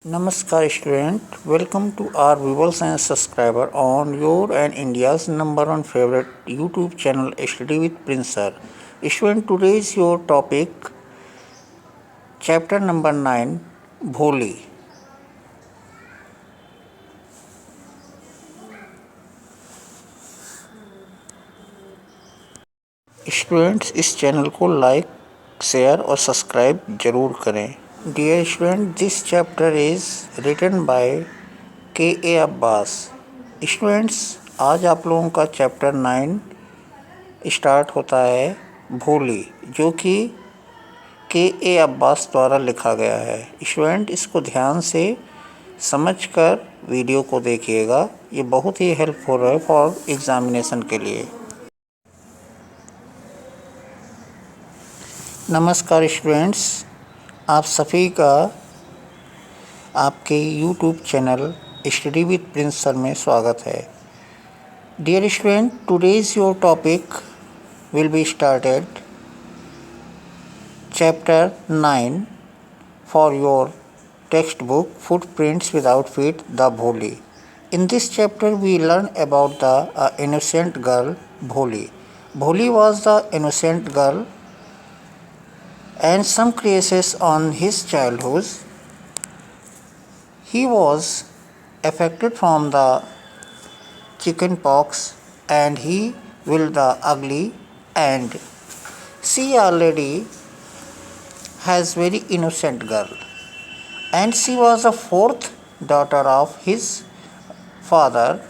Namaskar student, welcome to our viewers and subscriber on your and India's number one favorite YouTube channel Study with Prince Sir. Student, today is your topic chapter number 9 भोली. Students इस channel को like share और subscribe जरूर करें. Dear student, this chapter is written by K Abbas. Students, आज आप लोगों का चैप्टर 9 स्टार्ट होता है भोली, जो कि के अब्बास द्वारा लिखा गया है. स्टूडेंट, इसको ध्यान से समझकर वीडियो को देखिएगा. ये बहुत ही हेल्पफुल है फॉर एग्ज़ामिनेशन के लिए. नमस्कार स्टूडेंट्स, आप सभी का आपके YouTube channel study with Prince sir में स्वागत है. Dear student, today's your topic will be started chapter 9 for your text book footprints without feet the Bholi. In this chapter we learn about the innocent girl Bholi. Bholi was the innocent girl and some crazes on his childhood. He was affected from the chicken pox and he will the ugly, and she already has very innocent girl, and she was the fourth daughter of his father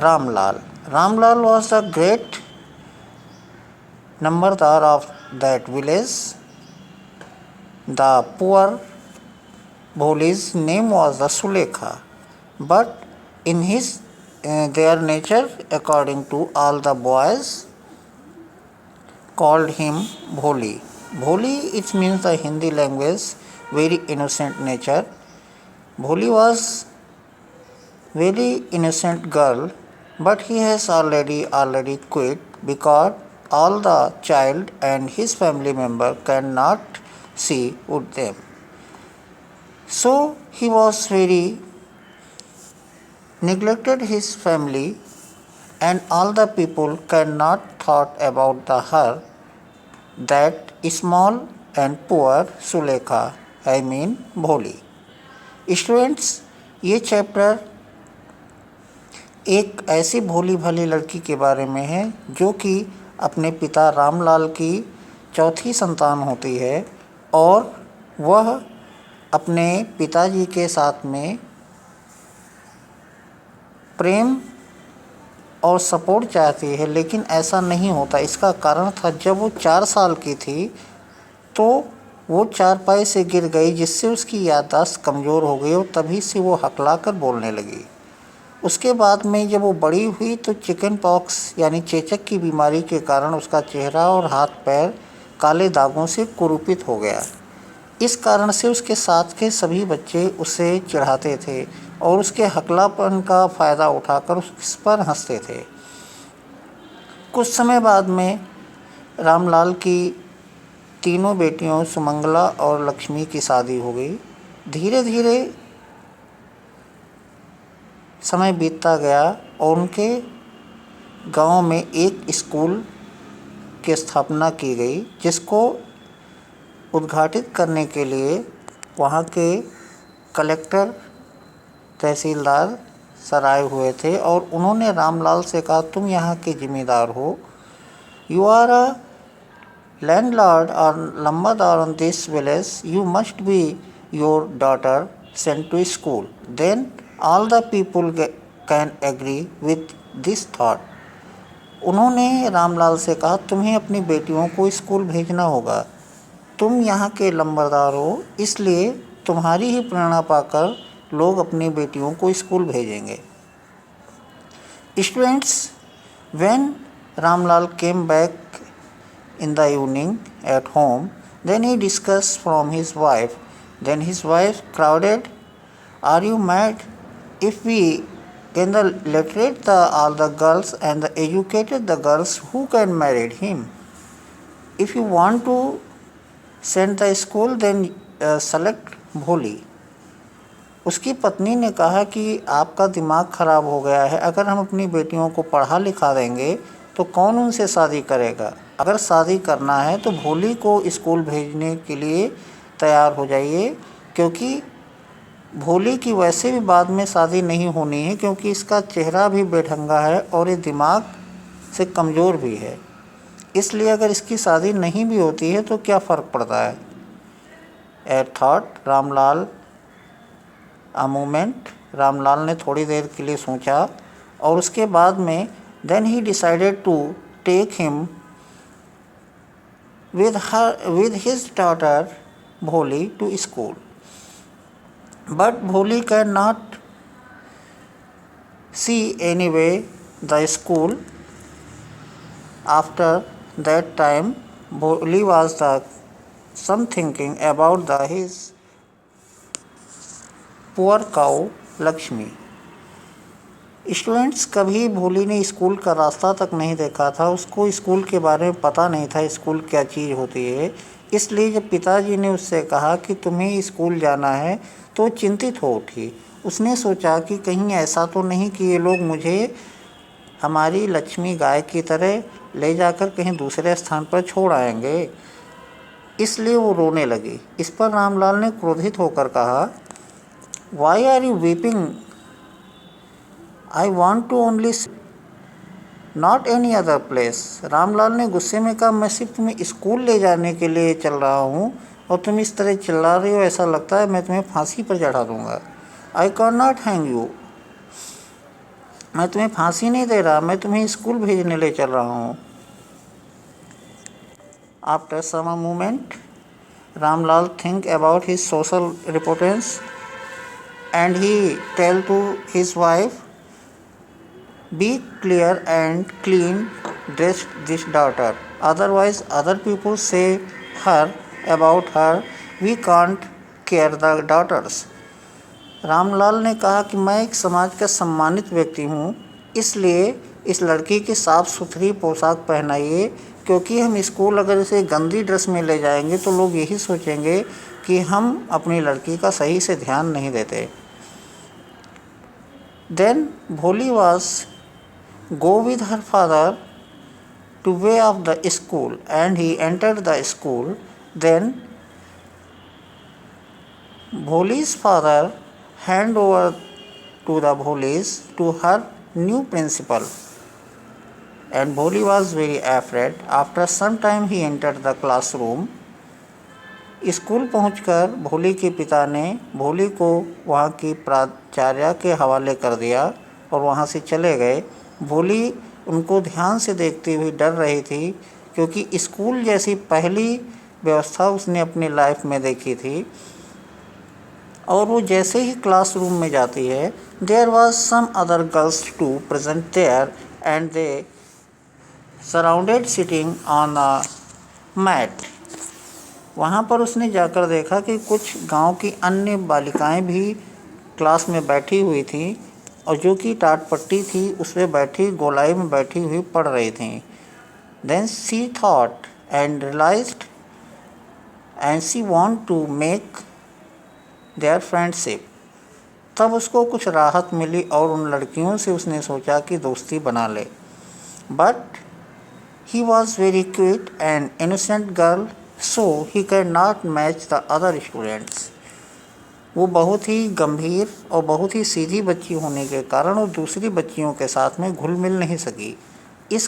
Ramlal. Ramlal was the great Nambardar of that village. The poor Bholi's name was the Sulekha, but in their nature, according to all the boys, called him Bholi. Bholi, it means the Hindi language, very innocent nature. Bholi was very innocent girl, but he has already quit because all the child and his family member cannot see with them. So he was very neglected his family, and all the people cannot thought about her that small and poor Sulekha, I mean Bholi. Students, ये chapter एक ऐसी भोली भाली लड़की के बारे में है जो कि अपने पिता रामलाल की चौथी संतान होती है, और वह अपने पिताजी के साथ में प्रेम और सपोर्ट चाहती है, लेकिन ऐसा नहीं होता. इसका कारण था, जब वो 4 साल की थी तो वो चारपाई से गिर गई, जिससे उसकी याददाश्त कमज़ोर हो गई और तभी से वो हकला कर बोलने लगी. उसके बाद में जब वो बड़ी हुई तो चिकन पॉक्स यानी चेचक की बीमारी के कारण उसका चेहरा और हाथ पैर काले दागों से कुरूपित हो गया. इस कारण से उसके साथ के सभी बच्चे उसे चिढ़ाते थे और उसके हकलापन का फ़ायदा उठाकर उस पर हंसते थे. कुछ समय बाद में रामलाल की तीनों बेटियों सुमंगला और लक्ष्मी की शादी हो गई. धीरे धीरे समय बीतता गया और उनके गांव में एक स्कूल की स्थापना की गई, जिसको उद्घाटित करने के लिए वहां के कलेक्टर तहसीलदार सर आए हुए थे, और उन्होंने रामलाल से कहा, तुम यहाँ के जिम्मेदार हो, यू आर अ लैंडलॉर्ड और lambardar on this village, you must be your daughter sent to school, then all the people can agree with this thought. उन्होंने रामलाल से कहा, तुम्हें अपनी बेटियों को स्कूल भेजना होगा, तुम यहाँ के लंबरदार हो, इसलिए तुम्हारी ही प्रेरणा पाकर लोग अपनी बेटियों को स्कूल भेजेंगे. Students, when Ramlal came back in the evening at home, then he discussed from his wife. Then his wife crowded, are you mad? If we can the literate all the girls and the educated the girls, who can marry him? If you want to send the school, then select Bholi. उसकी पत्नी ने कहा कि आपका दिमाग खराब हो गया है, अगर हम अपनी बेटियों को पढ़ा लिखा देंगे तो कौन उनसे शादी करेगा। अगर शादी करना है तो भोली को स्कूल भेजने के लिए तैयार हो जाइए, क्योंकि भोली की वैसे भी बाद में शादी नहीं होनी है, क्योंकि इसका चेहरा भी बेढंगा है और ये दिमाग से कमज़ोर भी है। इसलिए अगर इसकी शादी नहीं भी होती है तो क्या फ़र्क पड़ता है। At thought Ramlal a moment, Ramlal ने थोड़ी देर के लिए सोचा और उसके बाद में then he decided to take him with his daughter Bholi to school. But Bholi cannot see anyway the school. After that time, Bholi was the some thinking about his poor cow Lakshmi. Students, कभी भोली ने school का रास्ता तक नहीं देखा था, उसको स्कूल के बारे में पता नहीं था स्कूल क्या चीज़ होती है। इसलिए जब पिताजी ने उससे कहा कि तुम्हें स्कूल जाना है तो चिंतित हो उठी। उसने सोचा कि कहीं ऐसा तो नहीं कि ये लोग मुझे हमारी लक्ष्मी गाय की तरह ले जाकर कहीं दूसरे स्थान पर छोड़ आएंगे। इसलिए वो रोने लगी। इस पर रामलाल ने क्रोधित होकर कहा, why are you weeping? I want to only not any other place. Ramlal ने गुस्से में कहा, मैं सिर्फ तुम्हें स्कूल ले जाने के लिए चल रहा हूँ और तुम इस तरह चिल्ला रही हो, ऐसा लगता है मैं तुम्हें फांसी पर चढ़ा दूँगा। I can not hang you, मैं तुम्हें फांसी नहीं दे रहा, मैं तुम्हें स्कूल भेजने ले चल रहा हूँ। After some moment Ramlal think about his social importance and he tell to his wife, be clear and clean dressed this daughter, otherwise other people say her about her, we can't care the daughters. Ramlal ने कहा कि मैं एक समाज का सम्मानित व्यक्ति हूँ, इसलिए इस लड़की की साफ़ सुथरी पोशाक पहनाइए, क्योंकि हम स्कूल अगर इसे गंदी ड्रेस में ले जाएंगे तो लोग यही सोचेंगे कि हम अपनी लड़की का सही से ध्यान नहीं देते। देन भोली was go with her father to way of the school, and he entered the school. Then Bholi's father hand over to the Bholi's to her new principal, and Bholi was very afraid. After some time he entered the classroom. School पहुंचकर भोली के पिता ने भोली को वहाँ की प्राचार्य के हवाले कर दिया और वहाँ से चले गए। भोली उनको ध्यान से देखती हुई डर रही थी, क्योंकि स्कूल जैसी पहली व्यवस्था उसने अपनी लाइफ में देखी थी। और वो जैसे ही क्लासरूम में जाती है, there was some other girls to present there and they surrounded sitting on a mat. वहाँ पर उसने जाकर देखा कि कुछ गांव की अन्य बालिकाएं भी क्लास में बैठी हुई थीं और जो कि टाट पट्टी थी उस पर बैठी गोलाई में बैठी हुई पढ़ रही थीं। Then she thought and realised and she want to make their friendship. तब उसको कुछ राहत मिली और उन लड़कियों से उसने सोचा कि दोस्ती बना ले। But he was very cute and innocent girl, so he can not match the other students. वो बहुत ही गंभीर और बहुत ही सीधी बच्ची होने के कारण वो दूसरी बच्चियों के साथ में घुल मिल नहीं सकी। इस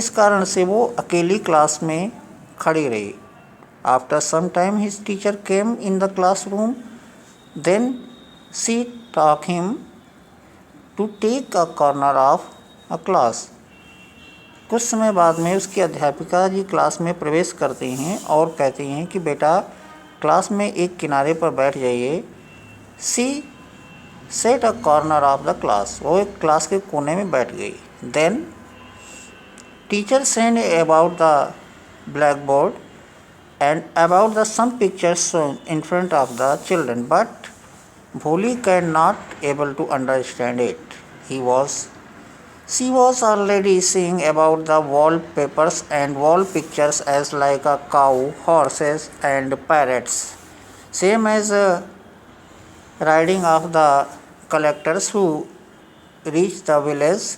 कारण से वो अकेली क्लास में खड़ी रही। After some time his teacher came in the classroom, then she talk him to take a corner of a class. कुछ समय बाद में उसकी अध्यापिका जी क्लास में प्रवेश करती हैं और कहती हैं कि बेटा क्लास में एक किनारे पर बैठ जाइए। She sat a corner of the class, वो एक क्लास के कोने में बैठ गई। Then teacher send about the blackboard and about the some pictures in front of the children, but Bholi can not able to understand it. She was already seeing about the wallpapers and wall pictures as like a cow, horses and parrots. Same as riding of the collectors who reach the village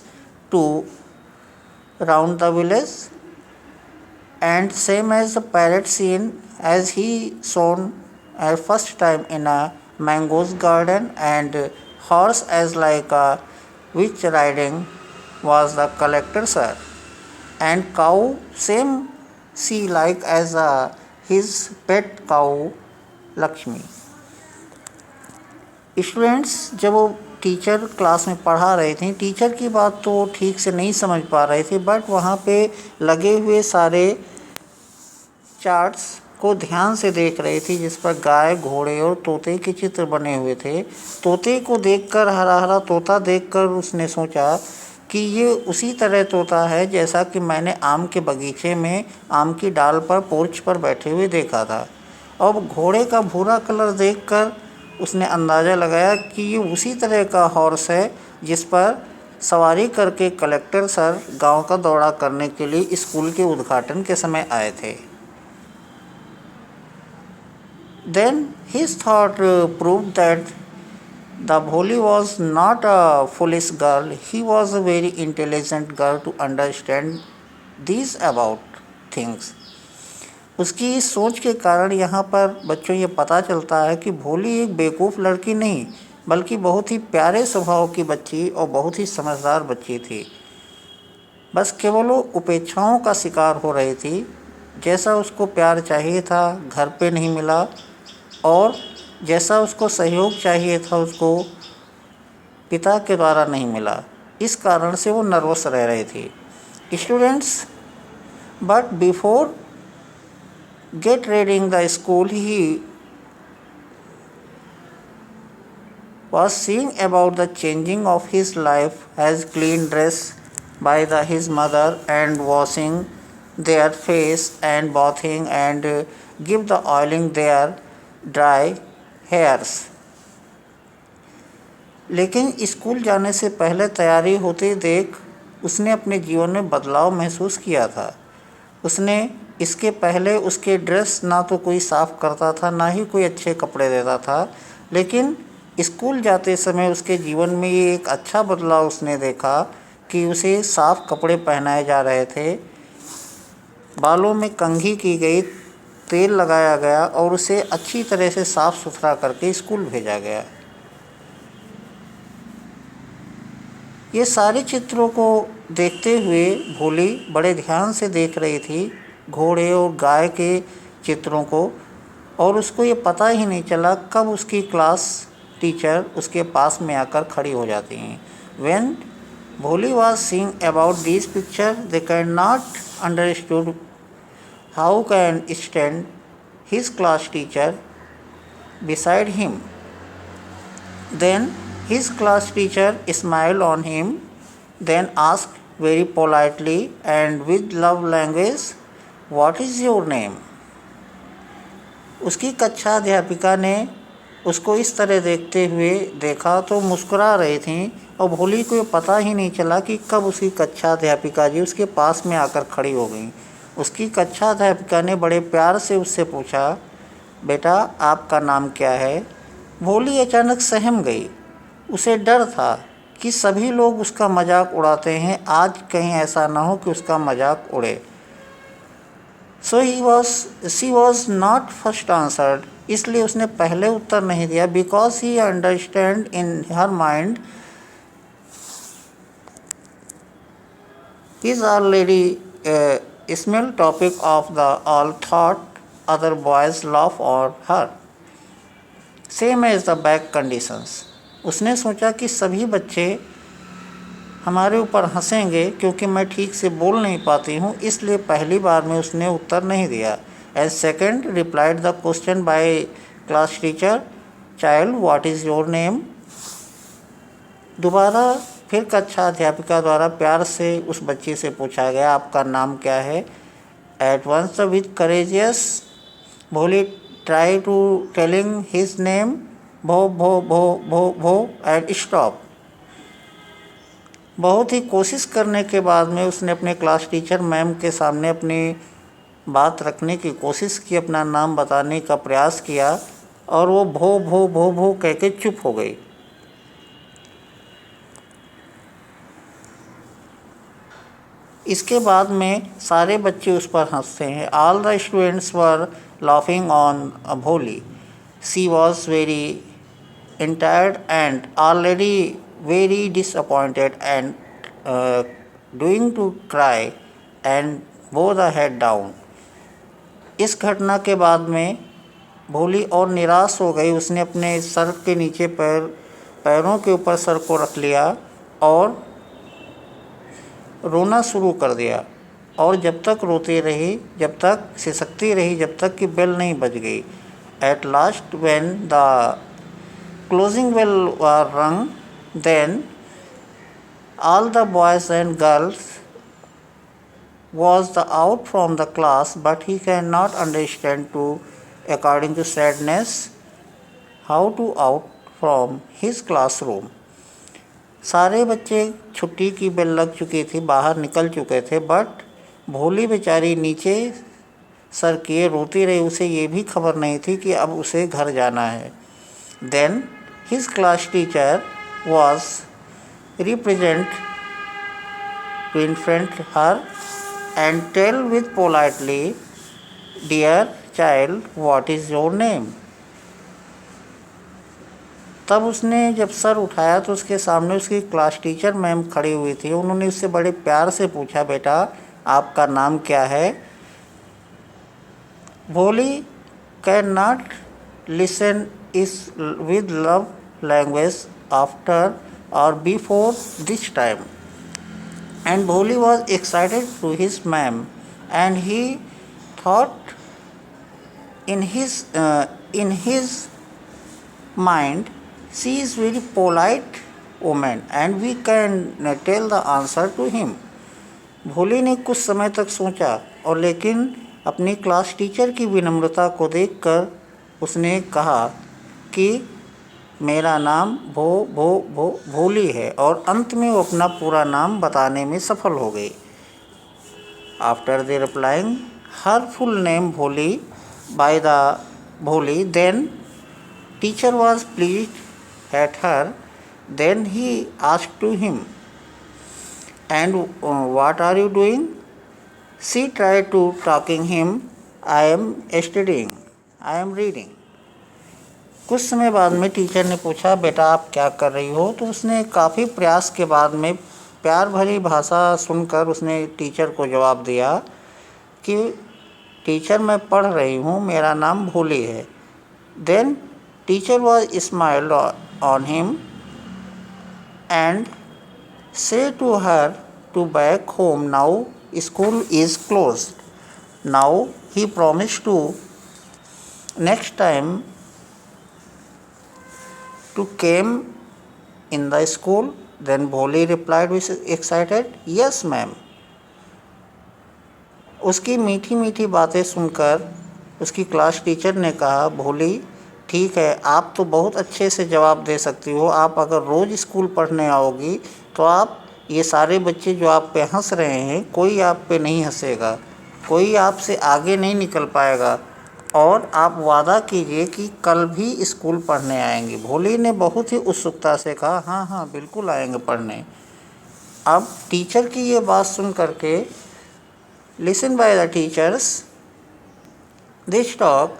to round the village, and same as the parrot scene as he shown first time in a mango's garden, and horse as like a witch riding was the collector sir, and cow same she like as his pet cow Lakshmi. Students जब वो teacher class में पढ़ा रहे थे, teacher की बात तो ठीक से नहीं समझ पा रहे थे, बट वहाँ पे लगे हुए सारे चार्ट्स को ध्यान से देख रही थी, जिस पर गाय, घोड़े और तोते के चित्र बने हुए थे। तोते को देखकर, हरा हरा तोता देखकर उसने सोचा कि ये उसी तरह तोता है जैसा कि मैंने आम के बगीचे में आम की डाल पर पोर्च पर बैठे हुए देखा था। अब घोड़े का भूरा कलर देखकर उसने अंदाज़ा लगाया कि ये उसी तरह का हॉर्स है जिस पर सवारी करके कलेक्टर सर गांव का दौरा करने के लिए स्कूल के उद्घाटन के समय आए थे। Then his thought proved that the Bholi was not a foolish girl. He was a very intelligent girl to understand these about things. उसकी इस सोच के कारण यहाँ पर बच्चों ये पता चलता है कि भोली एक बेवकूफ़ लड़की नहीं, बल्कि बहुत ही प्यारे स्वभाव की बच्ची और बहुत ही समझदार बच्ची थी। बस केवल वो उपेक्षाओं का शिकार हो रही थी। जैसा उसको प्यार चाहिए था घर पे नहीं मिला, और जैसा उसको सहयोग चाहिए था उसको पिता के द्वारा नहीं मिला। इस कारण से वो नर्वस रह रही थी। Students, but before get reading the school, he was seeing about the changing of his life as clean dress by his mother, and washing their face and bathing and give the oiling their dry hairs. लेकिन school जाने से पहले तैयारी होते देख उसने अपने जीवन में बदलाव महसूस किया था। उसने इसके पहले उसके ड्रेस ना तो कोई साफ़ करता था, ना ही कोई अच्छे कपड़े देता था, लेकिन स्कूल जाते समय उसके जीवन में ये एक अच्छा बदलाव उसने देखा कि उसे साफ़ कपड़े पहनाए जा रहे थे, बालों में कंघी की गई, तेल लगाया गया और उसे अच्छी तरह से साफ़ सुथरा करके स्कूल भेजा गया। ये सारे चित्रों को देखते हुए भोली बड़े ध्यान से देख रही थी घोड़े और गाय के चित्रों को, और उसको ये पता ही नहीं चला कब उसकी क्लास टीचर उसके पास में आकर खड़ी हो जाती हैं। When Bholi was seeing about these pictures, they cannot understood how can stand his class teacher beside him. Then his class teacher smiled on him, then asked very politely and with love language, "What is your name?" उसकी कक्षा अध्यापिका ने उसको इस तरह देखते हुए देखा तो मुस्कुरा रही थी, और भोली को पता ही नहीं चला कि कब उसकी कक्षा अध्यापिका जी उसके पास में आकर खड़ी हो गई। उसकी कक्षा अध्यापिका ने बड़े प्यार से उससे पूछा, "बेटा, आपका नाम क्या है?" भोली अचानक सहम गई। उसे डर था कि सभी लोग उसका मजाक उड़ाते हैं, आज कहीं ऐसा ना हो कि उसका मजाक उड़े। So she was not first answered, इसलिए उसने पहले उत्तर नहीं दिया, because he understand in her mind is already a small topic of the all thought other boys laugh on her, same as the back conditions. उसने सोचा कि सभी बच्चे हमारे ऊपर हंसेंगे क्योंकि मैं ठीक से बोल नहीं पाती हूँ, इसलिए पहली बार में उसने उत्तर नहीं दिया। As second replied the question by class teacher, "child, what is your name?" दोबारा फिर कक्षा अध्यापिका द्वारा प्यार से उस बच्चे से पूछा गया, "आपका नाम क्या है?" At once with courageous Bholi try to telling his name, "भो भो भो भो भो" एंड स्टॉप। बहुत ही कोशिश करने के बाद में उसने अपने क्लास टीचर मैम के सामने अपनी बात रखने की कोशिश की, अपना नाम बताने का प्रयास किया, और वो भो भो भो भो कह के चुप हो गई। इसके बाद में सारे बच्चे उस पर हंसते हैं। All the students were laughing on Bholi. She was very tired and already very disappointed and doing to cry and bow the head down। इस घटना के बाद में भोली और निराश हो गई। उसने अपने सर के नीचे पैरों के ऊपर सर को रख लिया और रोना शुरू कर दिया। और जब तक रोती रही, जब तक सिसकती रही, जब तक कि बेल नहीं बज गई। At last when the closing bell were rung, then all the boys and girls was the out from the class, but he cannot understand to according to sadness how to out from his classroom। सारे बच्चे छुट्टी की bell लग चुकी थी, बाहर निकल चुके थे, बट भोली बेचारी नीचे सर किए रोती रही। उसे ये भी खबर नहीं थी कि अब उसे घर जाना है। Then his class teacher was represent to infront her and tell with politely, dear child, what is your name? तब उसने जब सर उठाया तो उसके सामने उसकी क्लास टीचर मैम खड़ी हुई थी। उन्होंने उससे बड़े प्यार से पूछा, बेटा आपका नाम क्या है? भोली can not listen is with love language after or before this time, and Bholi was excited to his ma'am, and he thought in his mind, she is very polite woman and we can tell the answer to him। भोली ने कुछ समय तक सोचा और लेकिन अपनी class teacher की विनम्रता को देखकर उसने कहा कि मेरा नाम भोली है, और अंत में वो अपना पूरा नाम बताने में सफल हो गई। After the replying her full name Bholi by the Bholi, then teacher was pleased at her. Then he asked to him, and what are you doing? She tried to talking him, I am studying, I am reading. कुछ समय बाद में teacher ने पूछा, बेटा आप क्या कर रही हो? तो उसने काफ़ी प्रयास के बाद में प्यार भरी भाषा सुनकर उसने टीचर को जवाब दिया कि टीचर मैं पढ़ रही हूँ, मेरा नाम भोली है। Then teacher was smiled on him and say to her to back home, now school is closed. Now he promised to next time to came in the school। Then Bholi replied with excited, yes ma'am। उसकी मीठी मीठी बातें सुनकर उसकी class teacher ने कहा, भोली ठीक है, आप तो बहुत अच्छे से जवाब दे सकती हो। आप अगर रोज़ स्कूल पढ़ने आओगी तो आप ये सारे बच्चे जो आप पे हंस रहे हैं, कोई आप पे नहीं हंसेगा, कोई आपसे आगे नहीं निकल पाएगा, और आप वादा कीजिए कि कल भी स्कूल पढ़ने आएंगे। भोली ने बहुत ही उत्सुकता से कहा, हाँ हाँ बिल्कुल आएंगे पढ़ने। अब टीचर की ये बात सुन करके, listen by the teachers this talk,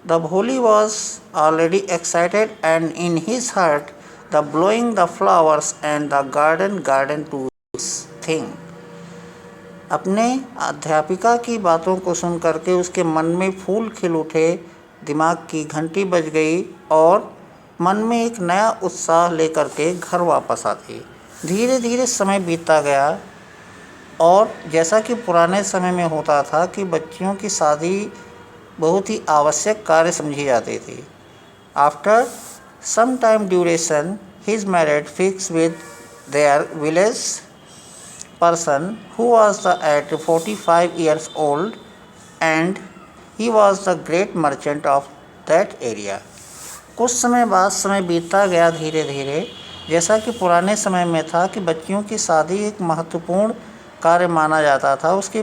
the Bholi was already excited and in his heart the blowing the flowers and the garden to thing. अपने अध्यापिका की बातों को सुन करके उसके मन में फूल खिल उठे, दिमाग की घंटी बज गई और मन में एक नया उत्साह लेकर के घर वापस आती। धीरे धीरे समय बीतता गया और जैसा कि पुराने समय में होता था कि बच्चियों की शादी बहुत ही आवश्यक कार्य समझी जाती थी। After some time duration his married fix with their village person who was at 45 years old, and he was the great merchant of that area। कुछ समय बाद समय बीतता गया धीरे धीरे, जैसा कि पुराने समय में था कि बच्चियों की शादी एक महत्वपूर्ण कार्य माना जाता था। उसके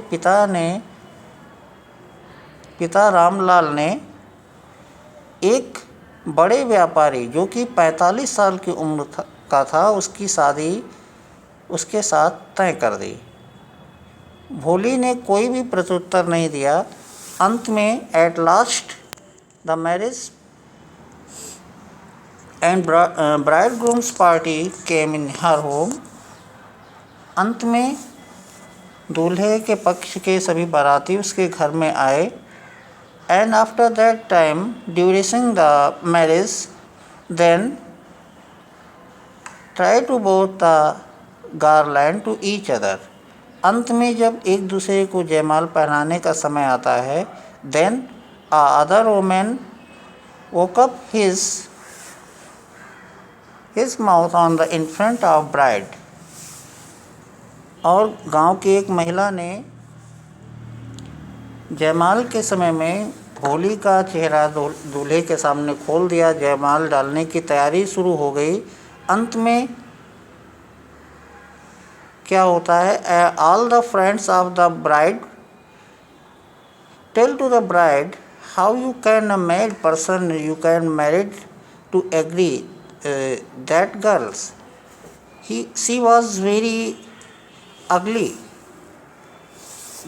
पिता रामलाल ने एक बड़े व्यापारी जो कि 45 साल की उम्र का था उसकी शादी उसके साथ तय कर दी। भोली ने कोई भी प्रत्युत्तर नहीं दिया। अंत में at last the marriage and bridegrooms party came in her home. अंत में दूल्हे के पक्ष के सभी बाराती उसके घर में आए। And after that time duration the marriage then try to both the garland to each other. अंत में जब एक दूसरे को जयमाल पहनाने का समय आता है then a other women woke up his mouth on the in front of bride। और गांव की एक महिला ने जयमाल के समय में भोली का चेहरा दूल्हे के सामने खोल दिया। जयमाल डालने की तैयारी शुरू हो गई। अंत में क्या होता है, all the friends of the bride tell to the bride how you can a married person you can married to agree that girls she was very ugly।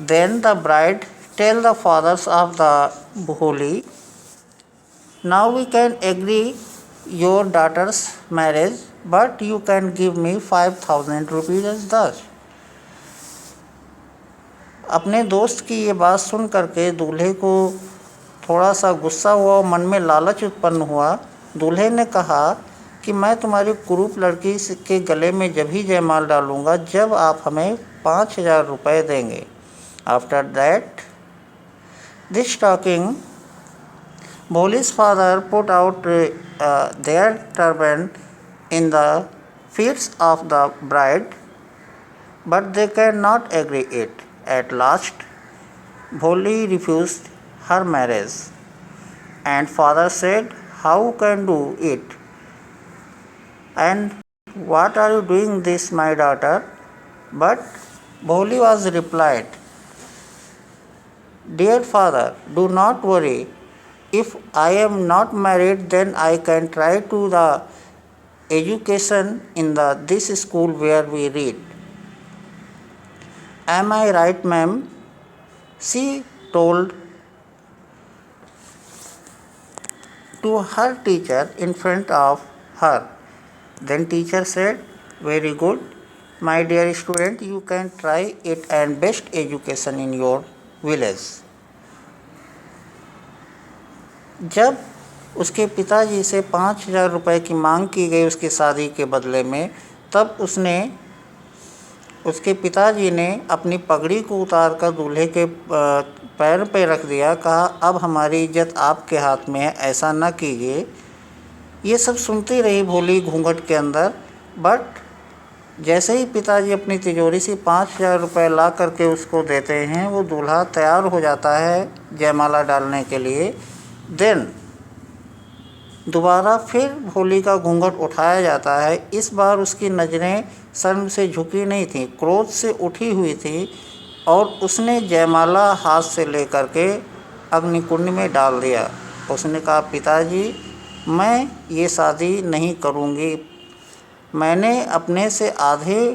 Then the bride tell the fathers of the Bholi, now we can agree your daughter's marriage, but you can give me 5,000 rupees as दाज। अपने दोस्त की ये बात सुन करके दूल्हे को थोड़ा सा गुस्सा हुआ और मन में लालच उत्पन्न हुआ। दूल्हे ने कहा कि मैं तुम्हारी कुरूप लड़की के गले में जब ही जयमाल डालूंगा जब आप हमें 5,000 रुपये देंगे। After that this talking Bholi's father put out their turban in the feet of the bride, but they cannot agree it. At last, Bholi refused her marriage, and father said, "How can do it? And what are you doing this, my daughter?" But Bholi was replied, "Dear father, do not worry. If I am not married, then I can try to the education in this school where we read." Am I right, ma'am? She told to her teacher in front of her. Then teacher said, "Very good, my dear student, you can try it and best education in your village." जब उसके पिताजी से 5,000 रुपये की मांग की गई उसकी शादी के बदले में, तब उसके पिताजी ने अपनी पगड़ी को उतार कर दूल्हे के पैर पे रख दिया। कहा, अब हमारी इज्जत आपके हाथ में है, ऐसा न कीजिए। ये सब सुनती रही भोली घूंघट के अंदर। बट जैसे ही पिताजी अपनी तिजोरी से 5,000 रुपये ला करके उसको देते हैं, वो दूल्हा तैयार हो जाता है जयमाला डालने के लिए। देन दोबारा फिर भोली का घूंघट उठाया जाता है। इस बार उसकी नज़रें शर्म से झुकी नहीं थीं, क्रोध से उठी हुई थी, और उसने जयमाला हाथ से लेकर के अग्निकुंड में डाल दिया। उसने कहा, पिताजी, मैं ये शादी नहीं करूँगी। मैंने अपने से आधे